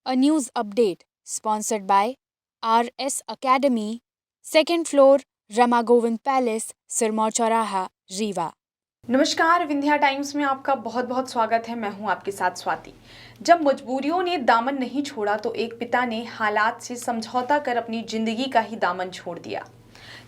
A news update sponsored by RS Academy, second floor, Rama Govind Palace, Sirmaur Chauraha, Rewa. नमस्कार, Vindhya times में आपका बहुत बहुत स्वागत है। मैं हूं आपके साथ स्वाति। जब मजबूरियों ने दामन नहीं छोड़ा तो एक पिता ने हालात से समझौता कर अपनी जिंदगी का ही दामन छोड़ दिया।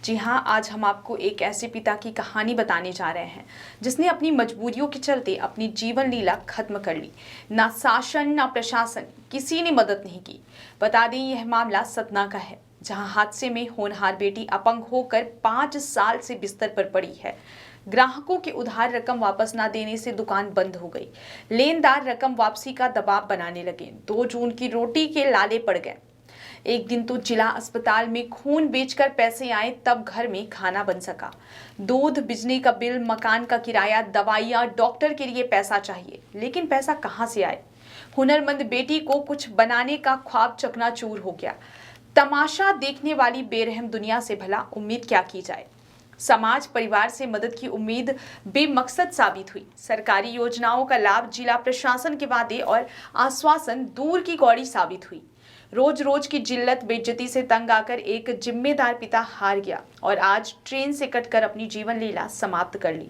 जी हां, आज हम आपको एक ऐसे पिता की कहानी बताने जा रहे हैं जिसने अपनी मजबूरियों के चलते अपनी जीवन लीला खत्म कर ली। ना शासन ना प्रशासन, किसी ने मदद नहीं की। बता दें, यह मामला सतना का है, जहां हादसे में होनहार बेटी अपंग होकर 5 साल से बिस्तर पर पड़ी है। ग्राहकों के उधार रकम वापस ना देने से दुकान बंद हो गई। लेनदार रकम वापसी का दबाव बनाने लगे। 2 जून की रोटी के लाले पड़ गए। एक दिन तो जिला अस्पताल में खून बेचकर पैसे आए, तब घर में खाना बन सका। दूध, बिजली का बिल, मकान का किराया, दवाइयाँ, डॉक्टर के लिए पैसा चाहिए, लेकिन पैसा कहाँ से आए? हुनरमंद बेटी को कुछ बनाने का ख्वाब चकनाचूर हो गया। तमाशा देखने वाली बेरहम दुनिया से भला उम्मीद क्या की जाए? समाज परिवार से मदद की उम्मीद बेमकसद साबित हुई। सरकारी योजनाओं का लाभ, जिला प्रशासन के वादे और आश्वासन दूर की कौड़ी साबित हुई। रोज रोज की जिल्लत बेइज्जती से तंग आकर एक जिम्मेदार पिता हार गया और आज ट्रेन से कटकर अपनी जीवन लीला समाप्त कर ली।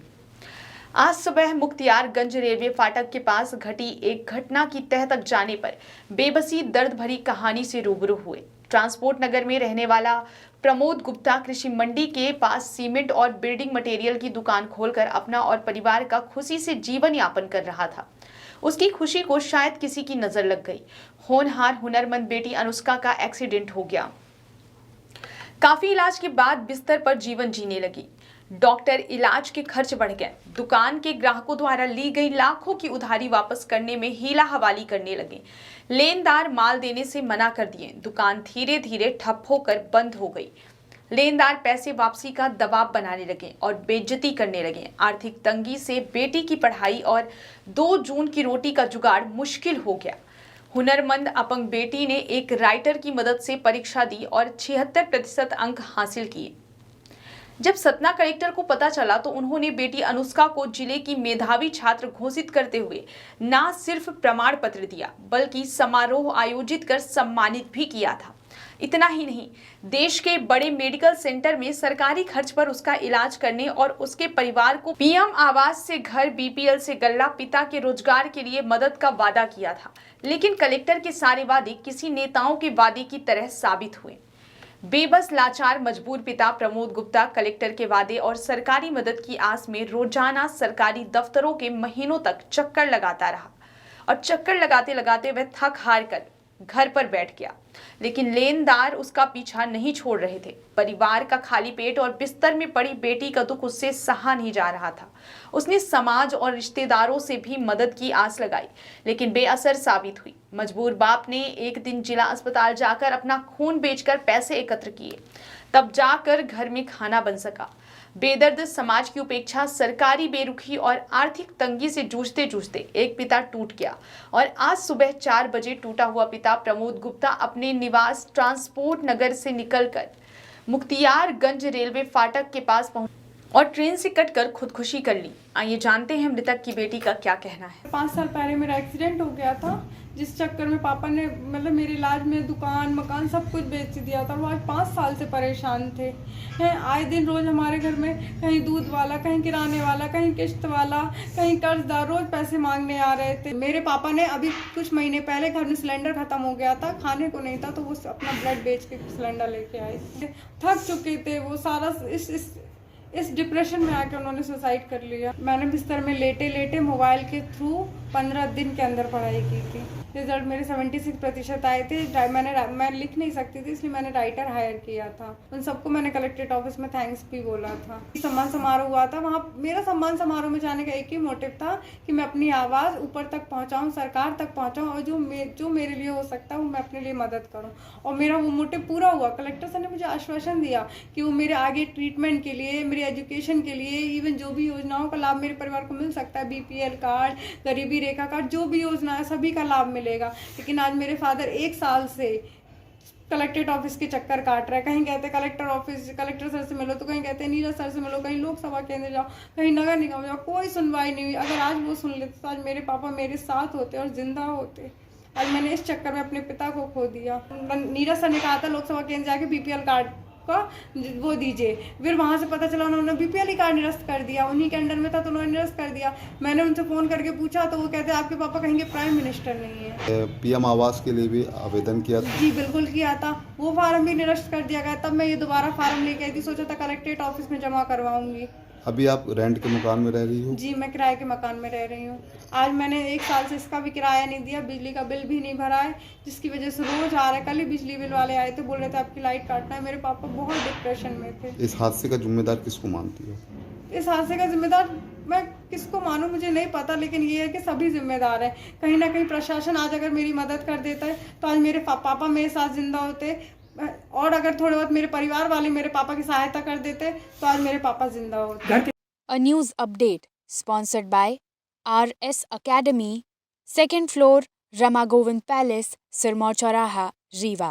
आज सुबह मुख्तियारगंज रेलवे फाटक के पास घटी एक घटना की तह तक जाने पर बेबसी दर्द भरी कहानी से रूबरू हुए। ट्रांसपोर्ट नगर में रहने वाला प्रमोद गुप्ता कृषि मंडी के पास सीमेंट और बिल्डिंग मटेरियल की दुकान खोलकर अपना और परिवार का खुशी से जीवन यापन कर रहा था। उसकी खुशी को शायद किसी की नजर लग गई। होनहार हुनरमंद बेटी अनुष्का का एक्सीडेंट हो गया। काफी इलाज के बाद बिस्तर पर जीवन जीने लगी। डॉक्टर, इलाज के खर्च बढ़ गए। दुकान के ग्राहकों द्वारा ली गई लाखों की उधारी वापस करने में हीला हवाली करने लगे। लेनदार माल देने से मना कर दिए। दुकान धीरे धीरे ठप होकर बंद हो गई। लेनदार पैसे वापसी का दबाव बनाने लगे और बेइज्जती करने लगे। आर्थिक तंगी से बेटी की पढ़ाई और 2 जून की रोटी का जुगाड़ मुश्किल हो गया। हुनरमंद अपंग बेटी ने एक राइटर की मदद से परीक्षा दी और 76% अंक हासिल किए। जब सतना कलेक्टर को पता चला तो उन्होंने बेटी अनुष्का को जिले की मेधावी छात्र घोषित करते हुए न सिर्फ प्रमाण पत्र दिया, बल्कि समारोह आयोजित कर सम्मानित भी किया था। इतना ही नहीं, देश के बड़े मेडिकल सेंटर में सरकारी खर्च पर उसका इलाज करने और उसके परिवार को पीएम आवास से घर, बीपीएल से गल्ला, पिता के रोजगार के लिए मदद का वादा किया था। लेकिन कलेक्टर के सारे वादे किसी नेताओं के वादे की तरह साबित हुए। बेबस, लाचार, मजबूर पिता प्रमोद गुप्ता कलेक्टर के वादे और सरकारी मदद की आस में रोजाना सरकारी दफ्तरों के महीनों तक चक्कर लगाता रहा और चक्कर लगाते लगाते वह थक हार कर घर पर बैठ गया। लेकिन लेनदार उसका पीछा नहीं छोड़ रहे थे। परिवार का खाली पेट और बिस्तर में पड़ी बेटी का दुख उससे सहा नहीं जा रहा था। उसने समाज और रिश्तेदारों से भी मदद की आस लगाई, लेकिन बेअसर साबित हुई। मजबूर बाप ने एक दिन जिला अस्पताल जाकर अपना खून बेचकर पैसे एकत्र किए, तब जाकर घर में खाना बन सका। बेदर्द समाज की उपेक्षा, सरकारी बेरुखी और आर्थिक तंगी से जूझते जूझते एक पिता टूट गया और आज सुबह 4 बजे टूटा हुआ पिता प्रमोद गुप्ता अपने निवास ट्रांसपोर्ट नगर से निकलकर मुख्तियारगंज रेलवे फाटक के पास पहुंच और ट्रेन से कटकर खुदकुशी कर ली। आइए जानते हैं मृतक की बेटी का क्या कहना है। 5 साल पहले मेरा एक्सीडेंट हो गया था, जिस चक्कर में पापा ने मेरे इलाज में दुकान, मकान सब कुछ बेच दिया था। वो आज 5 साल से परेशान थे। आए दिन रोज हमारे घर में कहीं दूध वाला, कहीं किराने वाला, कहीं किश्त वाला, कहीं कर्जदार रोज पैसे मांगने आ रहे थे। मेरे पापा ने अभी कुछ महीने पहले घर में सिलेंडर खत्म हो गया था, खाने को नहीं था, तो वो अपना ब्लड बेच के सिलेंडर लेके आए। थक चुके थे वो, सारा इस डिप्रेशन में आके उन्होंने सुसाइड कर लिया। मैंने बिस्तर में लेटे लेटे मोबाइल के थ्रू 15 दिन के अंदर पढ़ाई की थी। रिजल्ट मेरे 76% आए थे। मैं लिख नहीं सकती थी, इसलिए मैंने राइटर हायर किया था। उन सबको मैंने कलेक्ट्रेट ऑफिस में थैंक्स भी बोला था। सम्मान समारोह हुआ था, वहाँ मेरा सम्मान समारोह में जाने का एक ही मोटिव था कि मैं अपनी आवाज़ ऊपर तक पहुँचाऊँ, सरकार तक पहुँचाऊँ और जो मेरे लिए हो सकता है वो मैं अपने लिए मदद करूँ। और मेरा वो मोटिव पूरा हुआ। कलेक्टर सर ने मुझे आश्वासन दिया कि वो मेरे आगे ट्रीटमेंट के लिए, मेरी एजुकेशन के लिए, इवन जो भी योजनाओं का लाभ मेरे परिवार को मिल सकता है, बीपीएल कार्ड, गरीबी रेखा कार्ड, जो भी योजना है सभी का लाभ मिलेगा। लेकिन आज मेरे फादर 1 साल से कलेक्ट्रेट ऑफिस के चक्कर काट रहे हैं। कहीं कहते कलेक्टर सर से मिलो, तो कहीं कहते नीरज सर से मिलो, कहीं लोकसभा केंद्र जाओ, कहीं नगर निगम जाओ, कोई सुनवाई नहीं हुई। अगर आज वो सुन लेते तो आज मेरे पापा मेरे साथ होते और जिंदा होते। आज मैंने इस चक्कर में अपने पिता को खो दिया। नीरज सर ने कहा था लोकसभा केंद्र जाके बीपीएल कार्ड का वो दीजिए, फिर वहाँ से पता चला उन्होंने बीपीएल ही कार्ड निरस्त कर दिया, उन्हीं के अंडर में था तो उन्होंने निरस्त कर दिया। मैंने उनसे फ़ोन करके पूछा तो वो कहते आपके पापा कहेंगे प्राइम मिनिस्टर नहीं है। पीएम आवास के लिए भी आवेदन किया था। जी बिल्कुल किया था, वो फार्म भी निरस्त कर दिया गया। तब मैं ये दोबारा फार्म लेके आई थी, सोचा था कलेक्ट्रेट ऑफिस में जमा करवाऊंगी। अभी आप रेंट के मकान में रह रही हो? जी मैं किराए के मकान में रह रही हूँ। आज मैंने 1 साल से इसका भी किराया नहीं दिया, बिजली का बिल भी नहीं भरा है, जिसकी वजह से रोज आ रहा है। कल ही बिजली बिल वाले आए थे, बोल रहे थे आपकी लाइट काटना है। मेरे पापा बहुत डिप्रेशन में थे। इस हादसे का जिम्मेदार किसको मानती हो? इस हादसे का जिम्मेदार मैं किसको मानूं मुझे नहीं पता, लेकिन ये है कि सभी जिम्मेदार हैं। कहीं ना कहीं प्रशासन आज अगर मेरी मदद कर देता है तो आज मेरे पापा मेरे साथ जिंदा होते, और अगर थोड़े बहुत मेरे परिवार वाले मेरे पापा की सहायता कर देते तो आज मेरे पापा जिंदा होते। A news update sponsored by RS Academy, second floor, Rama Govind Palace, Sirmaur Chauraha, Rewa.